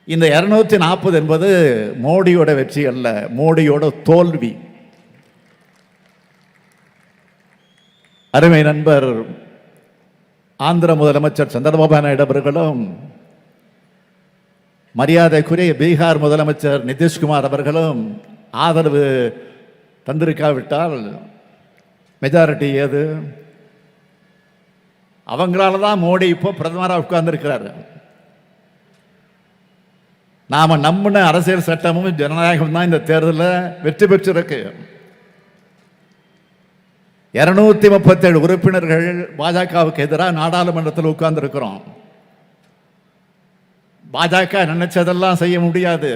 இந்த 240 என்பது மோடியோட வெற்றி அல்ல, மோடியோட தோல்வி. அருமை நண்பர் ஆந்திர முதலமைச்சர் சந்திரபாபு நாயுடு அவர்களும், மரியாதைக்குரிய பீகார் முதலமைச்சர் நிதிஷ்குமார் அவர்களும் ஆதரவு தந்திருக்காவிட்டால் மெஜாரிட்டி ஏது? அவங்களால தான் மோடி இப்போ பிரதமராக உட்கார்ந்துருக்கிறார். நாம நம்பின அரசியல் சட்டமும் ஜனநாயகம் தான் இந்த தேர்தலில் வெற்றி பெற்றிருக்கு. 237 உறுப்பினர்கள் பாஜகவுக்கு எதிராக நாடாளுமன்றத்தில் உட்கார்ந்துருக்கிறோம். பாஜக நினைச்சதெல்லாம் செய்ய முடியாது.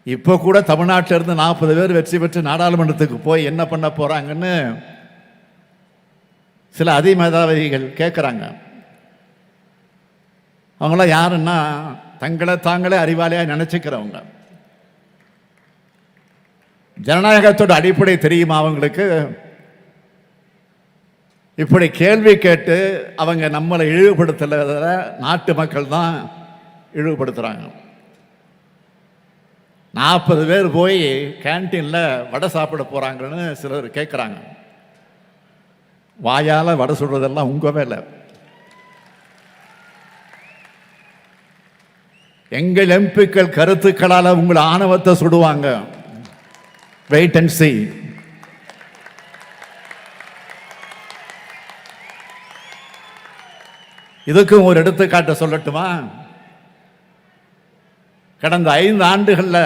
இப்போ கூட தமிழ்நாட்டிலிருந்து 40 பேர் வெற்றி பெற்று நாடாளுமன்றத்துக்கு போய் என்ன பண்ண போறாங்கன்னு சில அதிமேதாவிகள் கேட்குறாங்க. அவங்களாம் யாருன்னா தங்களை தாங்களே அறிவாளியாக நினைச்சுக்கிறவங்க. ஜனநாயகத்தோட அடிப்படை தெரியுமா அவங்களுக்கு? இப்படி கேள்வி கேட்டு அவங்க நம்மளை இழிவுபடுத்தல, நாட்டு மக்கள் தான் இழிவுபடுத்துறாங்க. 40 பேர் போய் கேன்டீனில் வடை சாப்பிட போறாங்கன்னு சிலர் கேட்குறாங்க. வாயால் வடை சுடுறதெல்லாம் உங்க வேலை. எங்கள் எம்பிக்கள் கருத்துக்களால் உங்கள் ஆணவத்தை சுடுவாங்க. Wait and see. இதுக்கும் ஒரு எடுத்துக்காட்டு சொல்லட்டுமா? கடந்த 5 ஆண்டுகளில்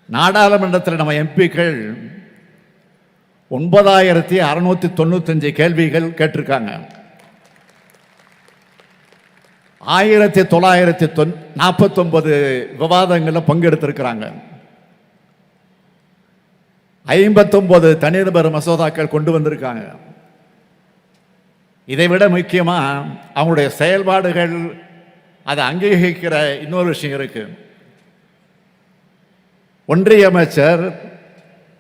நாடாளுமன்றத்தில் நம்ம எம்பிக்கள் 9695 கேள்விகள் கேட்டிருக்காங்க. 1949 விவாதங்களில் பங்கெடுத்திருக்கிறாங்க. 59 தனிநபர் மசோதாக்கள் கொண்டு வந்திருக்காங்க. இதைவிட முக்கியமா அவங்களுடைய செயல்பாடுகள் அதை அங்கீகரிக்கிற இன்னொரு விஷயம் இருக்கு. ஒன்றிய அமைச்சர்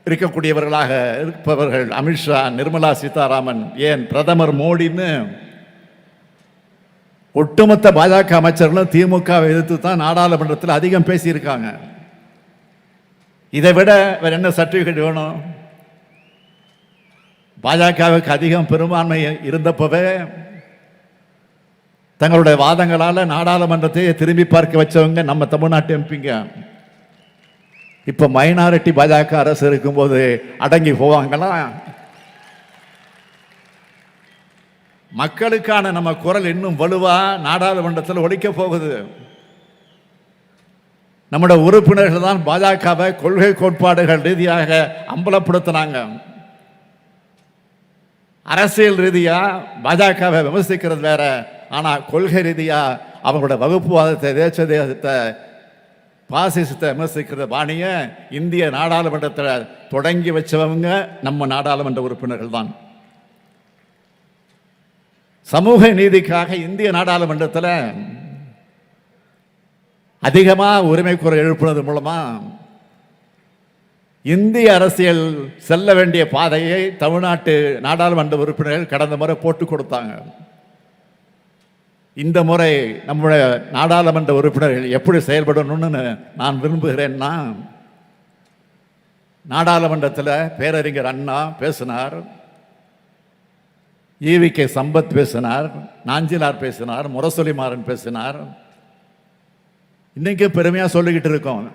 இருக்கக்கூடியவர்களாக இருப்பவர்கள் அமித்ஷா, நிர்மலா சீதாராமன், ஏன் பிரதமர் மோடின்னு ஒட்டுமொத்த பாஜக அமைச்சர்களும் திமுகவை எதிர்த்து தான் நாடாளுமன்றத்தில் அதிகம் பேசியிருக்காங்க. இதை விட வேற என்ன சர்டிபிகேட் வேணும்? பாஜகவுக்கு அதிகம் பெரும்பான்மை இருந்தப்பவே தங்களுடைய வாதங்களால் நாடாளுமன்றத்தை திரும்பி பார்க்க வச்சவங்க நம்ம தமிழ்நாட்டு எம்பிங்க. இப்ப மைனாரிட்டி பாஜக அரசு இருக்கும்போது அடங்கி போவாங்களா? மக்களுக்கான நம்ம குரல் இன்னும் வலுவா நாடாளுமன்றத்தில் ஒலிக்க போகுது. நம்முடைய உறுப்பினர்கள் தான் பாஜகவை கொள்கை கோட்பாடுகள் ரீதியாக அம்பலப்படுத்தினாங்க. அரசியல் ரீதியா பாஜகவை விமர்சிக்கிறது வேற, ஆனா கொள்கை ரீதியா அவங்களுடைய வகுப்புவாதத்தை, தேச தேசத்தை, பாசிசத்தை விமர்சிக்கிற பாணிய இந்திய நாடாளுமன்றத்தில் தொடங்கி வச்சவங்க நம்ம நாடாளுமன்ற உறுப்பினர்கள் தான். சமூக நீதிக்காக இந்திய நாடாளுமன்றத்தில் அதிகமாக உரிமை குரல் எழுப்புனது மூலமா இந்திய அரசியல் செல்ல வேண்டிய பாதையை தமிழ்நாட்டு நாடாளுமன்ற உறுப்பினர்கள் கடந்த முறை போட்டு கொடுத்தாங்க. இந்த முறை நம்முடைய நாடாளுமன்ற உறுப்பினர்கள் எப்படி செயல்படணும்னு நான் விரும்புகிறேன்னா, நாடாளுமன்றத்தில் பேரறிஞர் அண்ணா பேசினார், ஈவிகே சம்பத் பேசினார், நாஞ்சிலார் பேசினார், முரசொலிமாறன் பேசினார். இன்னைக்கு பெருமையாக சொல்லிக்கிட்டு இருக்கோம்.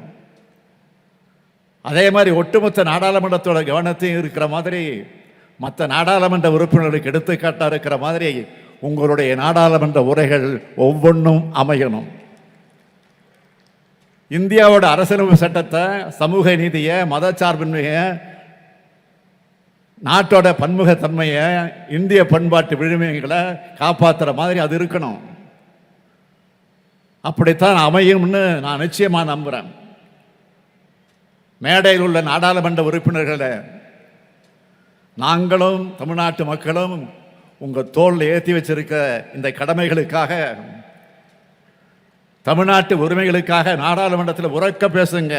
அதே மாதிரி ஒட்டுமொத்த நாடாளுமன்றத்தோட கவனத்தையும் இருக்கிற மாதிரி, மற்ற நாடாளுமன்ற உறுப்பினர்களுக்கு எடுத்துக்காட்டாக இருக்கிற மாதிரி உங்களுடைய நாடாளுமன்ற உரைகள் ஒவ்வொன்றும் அமையணும். இந்தியாவோட அரசியலமைப்பு சட்டத்தை, சமூக நீதியை, மதச்சார்பின்மையை, நாட்டோட பன்முகத்தன்மையை, இந்திய பண்பாட்டு விழுமியங்களை காப்பாற்றுற மாதிரி அது இருக்கணும். அப்படித்தான் அமையும்னு நான் நிச்சயமாக நம்புகிறேன். மேடையில் உள்ள நாடாளுமன்ற உறுப்பினர்களை நாங்களும் தமிழ்நாட்டு மக்களும் உங்கள் தோளில் ஏற்றி வச்சிருக்க இந்த கடமைகளுக்காக, தமிழ்நாட்டு உரிமைகளுக்காக நாடாளுமன்றத்தில் உரக்க பேசுங்க.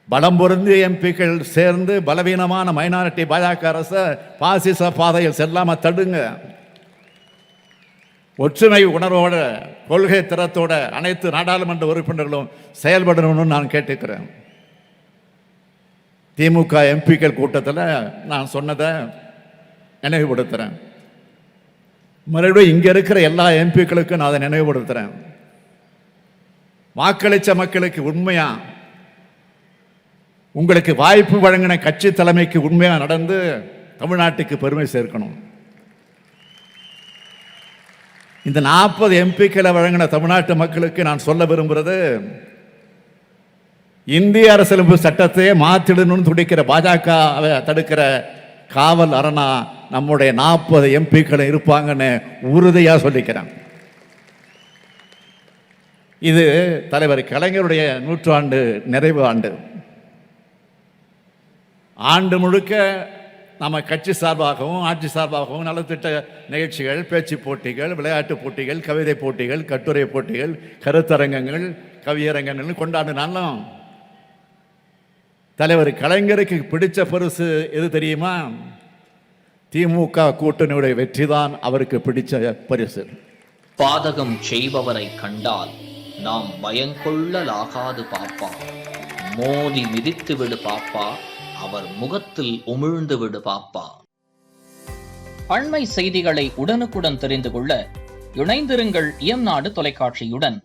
பலம் பொருந்திய எம்பிக்கள் சேர்ந்து பலவீனமான மைனாரிட்டி பாஜக அரசை பாசிச பாதையில் செல்லாம தடுங்க. ஒற்றுமை உணர்வோட கொள்கை திறத்தோட அனைத்து நாடாளுமன்ற உறுப்பினர்களும் செயல்படணும்னு நான் கேட்டுக்கிறேன். திமுக எம்பிக்கள் கூட்டத்தில் நான் சொன்னதை நினைவுபடுத்துகிறேன். மறுபடியும் இங்கே இருக்கிற எல்லா எம்பிக்களுக்கும் நான் அதை நினைவுபடுத்துகிறேன். வாக்களித்த மக்களுக்கு உண்மையா உங்களுக்கு வாய்ப்பு வழங்கின கட்சி தலைமைக்கு உண்மையா நடந்து தமிழ்நாட்டுக்கு பெருமை சேர்க்கணும். இந்த 40 எம்பிக்களை வழங்கின தமிழ்நாட்டு மக்களுக்கு நான் சொல்ல விரும்புகிறது, இந்திய அரசியலமைப்பு சட்டத்தையே மாற்றிடணும்னு துடிக்கிற பாஜகவை தடுக்கிற காவல் அரணா நம்முடைய 40 எம்பிக்கள் இருப்பாங்கன்னு உறுதியா சொல்லிக்கிறேன். இது தலைவர் கலைஞருடைய 100ஆண்டு நிறைவு ஆண்டு. ஆண்டு முழுக்க நம்ம கட்சி சார்பாகவும் ஆட்சி சார்பாகவும் நலத்திட்ட நிகழ்ச்சிகள், பேச்சு போட்டிகள், விளையாட்டு போட்டிகள், கவிதை போட்டிகள், கட்டுரை போட்டிகள், கருத்தரங்கங்கள், கவியரங்கங்கள் கொண்டாடினாலும் தலைவர் கலைஞருக்கு பிடிச்ச பரிசு எது தெரியுமா? திமுக கூட்டணியுடைய வெற்றிதான் அவருக்கு பிடிச்ச பரிசு. பாதகம் செய்பவரை கண்டால் நாம் பயங்கொள்ளலாகாது பாப்பா, மோதி மிதித்து விடு பாப்பா, அவர் முகத்தில் உமிழ்ந்து விடு பாப்பா. அண்மை செய்திகளை உடனுக்குடன் தெரிந்து கொள்ள இணைந்திருங்கள் இயம்நாடு தொலைக்காட்சியுடன்.